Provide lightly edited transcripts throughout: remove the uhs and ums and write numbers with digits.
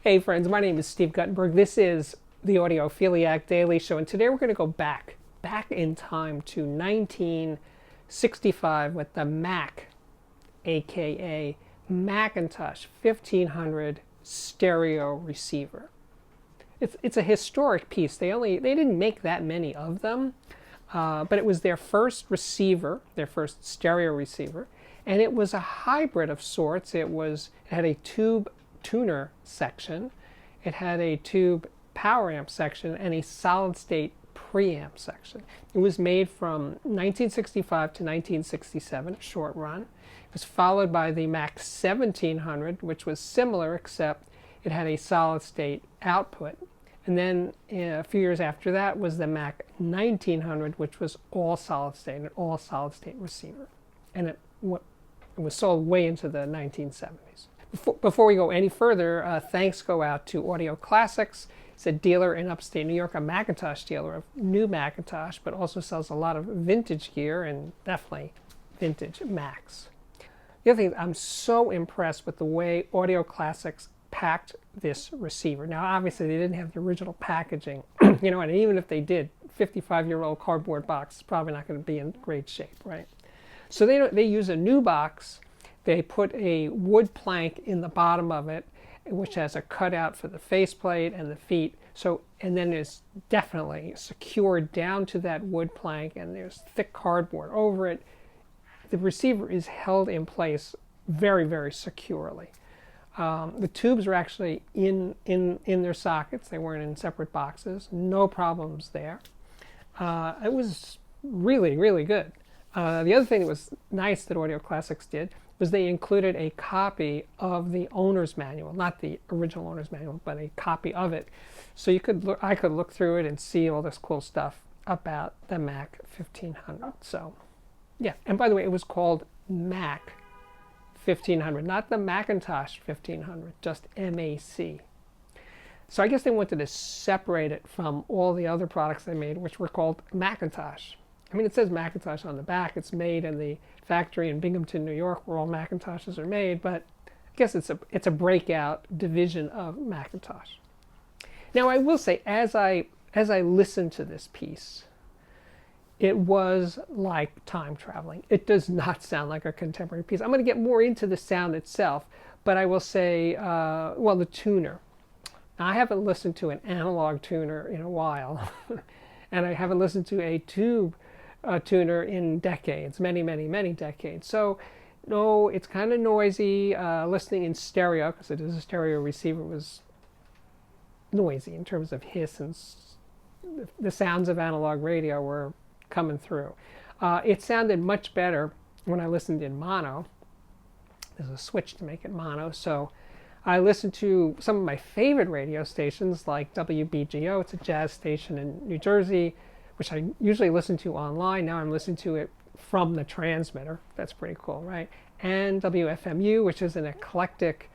Hey friends, my name is Steve Guttenberg. This is the Audiophiliac Daily Show, and today we're going to go back in time to 1965 with the Mac, aka McIntosh 1500 stereo receiver. It's a historic piece. They didn't make that many of them, but it was their first receiver, their first stereo receiver, and it was a hybrid of sorts. It had a tube tuner section, it had a tube power amp section, and a solid state preamp section. It was made from 1965 to 1967, a short run. It was followed by the Mac 1700, which was similar except it had a solid state output. And then a few years after that was the Mac 1900, which was all solid state, an all solid state receiver. And it was sold way into the 1970s. Before we go any further, thanks go out to Audio Classics. It's a dealer in upstate New York, a McIntosh dealer of new McIntosh, but also sells a lot of vintage gear and definitely vintage Macs. The other thing, I'm so impressed with the way Audio Classics packed this receiver. Now, obviously, they didn't have the original packaging, and even if they did, 55-year-old cardboard box is probably not going to be in great shape, right? So they use a new box. They put a wood plank in the bottom of it, which has a cutout for the faceplate and the feet. And then it's definitely secured down to that wood plank, and there's thick cardboard over it. The receiver is held in place very, very securely. The tubes are actually in their sockets. They weren't in separate boxes. No problems there. It was really, really good. The other thing that was nice that Audio Classics did was they included a copy of the owner's manual, not the original owner's manual, but a copy of it. So I could look through it and see all this cool stuff about the Mac 1500. So, yeah. And by the way, it was called Mac 1500, not the Macintosh 1500, just MAC. So I guess they wanted to separate it from all the other products they made, which were called Macintosh. I mean, it says Macintosh on the back. It's made in the factory in Binghamton, New York, where all Macintoshes are made, but I guess it's a breakout division of Macintosh. Now, I will say, as I listened to this piece, it was like time traveling. It does not sound like a contemporary piece. I'm going to get more into the sound itself, but I will say, the tuner. Now, I haven't listened to an analog tuner in a while, and I haven't listened to a tube tuner in decades, many, many, many decades. So, no, it's kind of noisy. Listening in stereo, because it is a stereo receiver, was noisy in terms of hiss, and the sounds of analog radio were coming through. It sounded much better when I listened in mono. There's a switch to make it mono, so I listened to some of my favorite radio stations like WBGO. It's a jazz station in New Jersey, which I usually listen to online. Now I'm listening to it from the transmitter. That's pretty cool, right? And WFMU, which is an eclectic,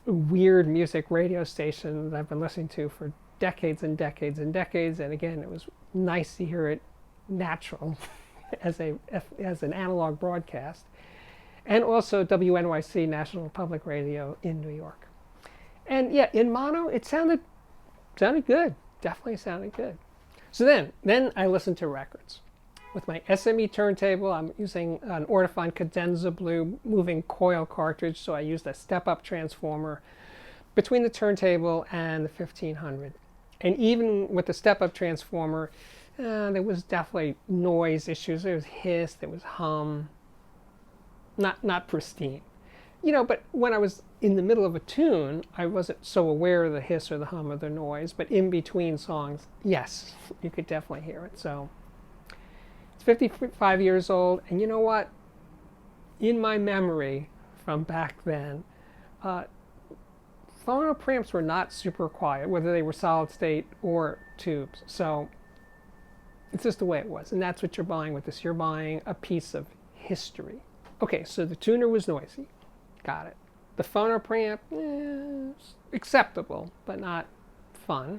weird music radio station that I've been listening to for decades and decades and decades. And again, it was nice to hear it natural as an analog broadcast. And also WNYC, National Public Radio in New York. And yeah, in mono, it sounded good. Definitely sounded good. So then I listened to records. With my SME turntable, I'm using an Ortofon Cadenza Blue moving coil cartridge, so I used a step-up transformer between the turntable and the 1500. And even with the step-up transformer, there was definitely noise issues. There was hiss, there was hum. Not pristine. But when I was in the middle of a tune, I wasn't so aware of the hiss or the hum or the noise. But in between songs, yes, you could definitely hear it. So it's 55 years old. And you know what? In my memory from back then, phono preamps were not super quiet, whether they were solid state or tubes. So it's just the way it was. And that's what you're buying with this. You're buying a piece of history. Okay, so the tuner was noisy. Got it. The phono preamp, acceptable, but not fun.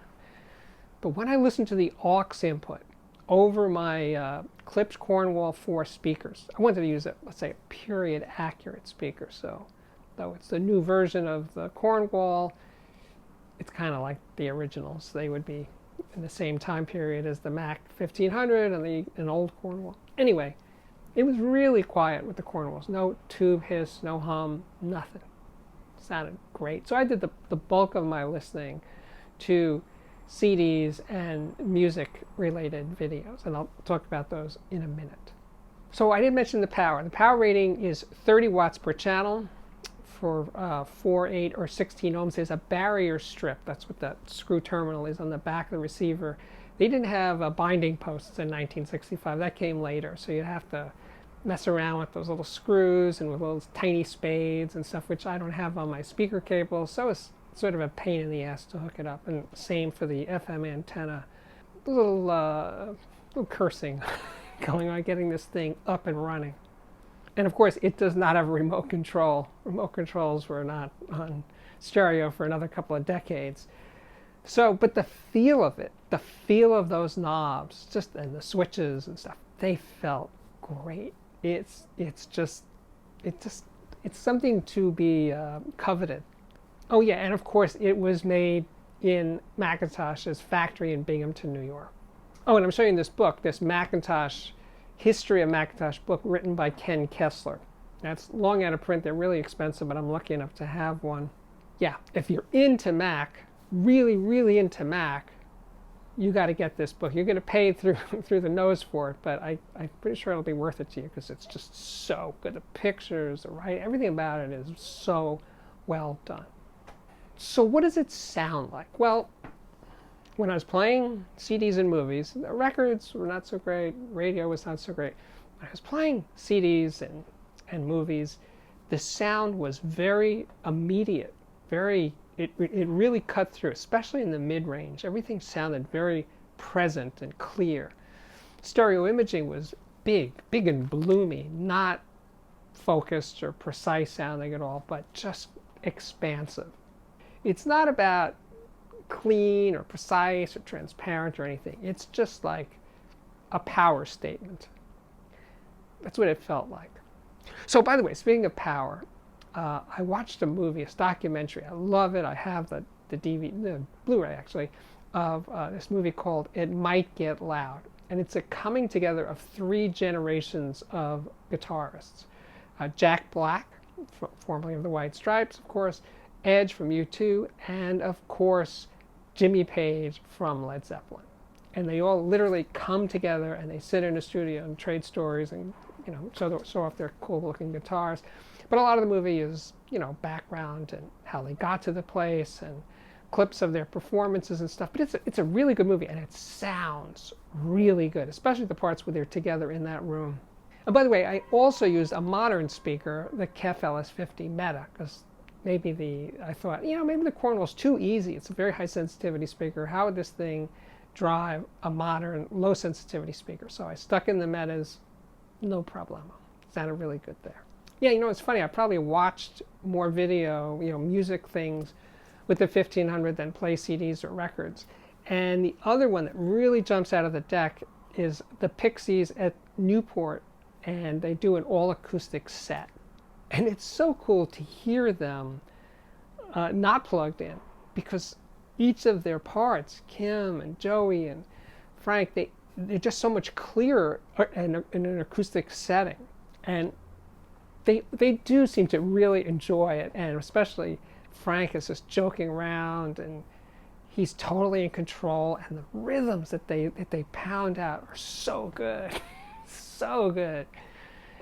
But when I listened to the aux input over my clipped Cornwall 4 speakers, I wanted to use let's say, a period accurate speaker. So, though it's the new version of the Cornwall, it's kind of like the originals. They would be in the same time period as the Mac 1500 and an old Cornwall. Anyway, it was really quiet with the Cornwalls. No tube hiss, no hum, nothing. Sounded great. So I did the bulk of my listening to CDs and music-related videos, and I'll talk about those in a minute. So I didn't mention the power. The power rating is 30 watts per channel for 4, 8, or 16 ohms. There's a barrier strip. That's what that screw terminal is on the back of the receiver. They didn't have binding posts in 1965. That came later, so you'd have to mess around with those little screws and with those tiny spades and stuff, which I don't have on my speaker cable, so it's sort of a pain in the ass to hook it up. And same for the FM antenna. A little cursing going on getting this thing up and running. And of course, it does not have a remote control. Remote controls were not on stereo for another couple of decades. So, but the feel of it, the feel of those knobs, just and the switches and stuff, they felt great. It's something to be coveted. Oh yeah, and of course it was made in McIntosh's factory in Binghamton, New York. Oh, and I'm showing this book, this McIntosh History of Macintosh book written by Ken Kessler. That's long out of print. They're really expensive, but I'm lucky enough to have one. Yeah, if you're into Mac, really, really into Mac, you got to get this book. You're going to pay through the nose for it, but I'm pretty sure it'll be worth it to you because it's just so good. The pictures, the writing, everything about it is so well done. So what does it sound like? Well, when I was playing CDs and movies, the records were not so great, radio was not so great. When I was playing CDs and movies, the sound was very immediate, it really cut through, especially in the mid-range. Everything sounded very present and clear. Stereo imaging was big and bloomy, not focused or precise sounding at all, but just expansive. It's not about clean or precise or transparent or anything. It's just like a power statement. That's what it felt like. So by the way, speaking of power, I watched a movie, a documentary. I love it. I have the DVD, the Blu-ray actually, of this movie called It Might Get Loud. And it's a coming together of 3 generations of guitarists. Jack Black, formerly of the White Stripes, of course, Edge from U2, and of course Jimmy Page from Led Zeppelin. And they all literally come together and they sit in a studio and trade stories and show off their cool looking guitars. But a lot of the movie is background and how they got to the place and clips of their performances and stuff. But it's a really good movie, and it sounds really good, especially the parts where they're together in that room. And by the way, I also used a modern speaker, the KEF LS50 Meta, because I thought, maybe the Cornwall's too easy. It's a very high sensitivity speaker. How would this thing drive a modern low sensitivity speaker? So I stuck in the Metas, no problemo. Sounded really good there. Yeah, it's funny. I probably watched more video, music things with the 1500 than play CDs or records. And the other one that really jumps out of the deck is the Pixies at Newport, and they do an all acoustic set. And it's so cool to hear them not plugged in, because each of their parts, Kim and Joey and Frank, they're just so much clearer in an acoustic setting. And they do seem to really enjoy it, and especially Frank is just joking around, and he's totally in control, and the rhythms that they pound out are so good, so good.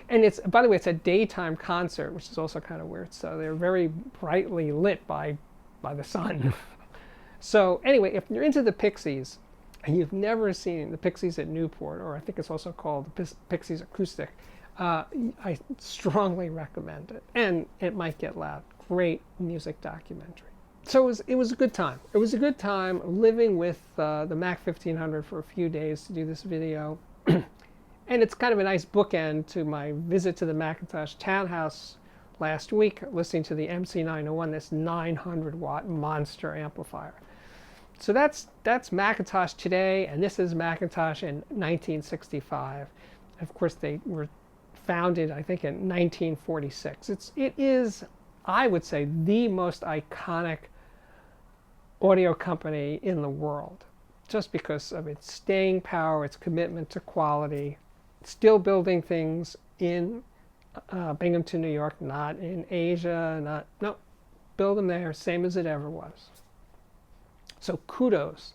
And by the way, it's a daytime concert, which is also kind of weird. So they're very brightly lit by the sun. So anyway, if you're into the Pixies and you've never seen the Pixies at Newport, or I think it's also called the Pixies Acoustic, I strongly recommend it. And It Might Get Loud. Great music documentary. So it was a good time. It was a good time living with the Mac 1500 for a few days to do this video. And it's kind of a nice bookend to my visit to the Macintosh townhouse last week, listening to the MC901, this 900-watt monster amplifier. So that's Macintosh today, and this is Macintosh in 1965. Of course, they were founded, I think, in 1946. It is, I would say, the most iconic audio company in the world, just because of its staying power, its commitment to quality, still building things in Binghamton, New York, not in Asia, no, build them there, same as it ever was. So kudos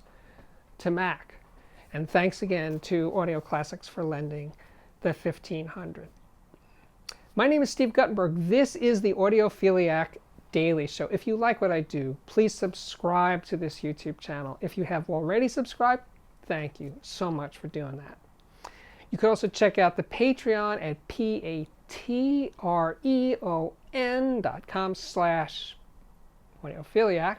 to Mac, and thanks again to Audio Classics for lending the 1500. My name is Steve Guttenberg. This is the Audiophiliac Daily Show. If you like what I do, please subscribe to this YouTube channel. If you have already subscribed, thank you so much for doing that. You can also check out the Patreon at patreon.com/audiophiliac.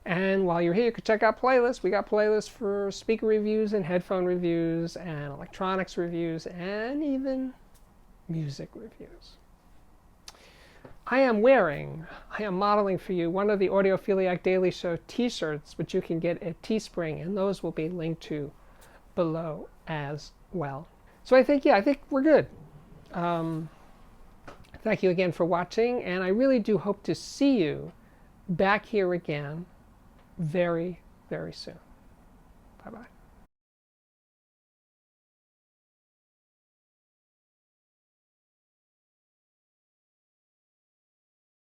And while you're here, you can check out playlists. We got playlists for speaker reviews and headphone reviews and electronics reviews and even music reviews. I am modeling for you one of the Audiophiliac Daily Show t-shirts, which you can get at Teespring, and those will be linked to below as well. So I think we're good. Thank you again for watching, and I really do hope to see you back here again very, very soon. Bye-bye.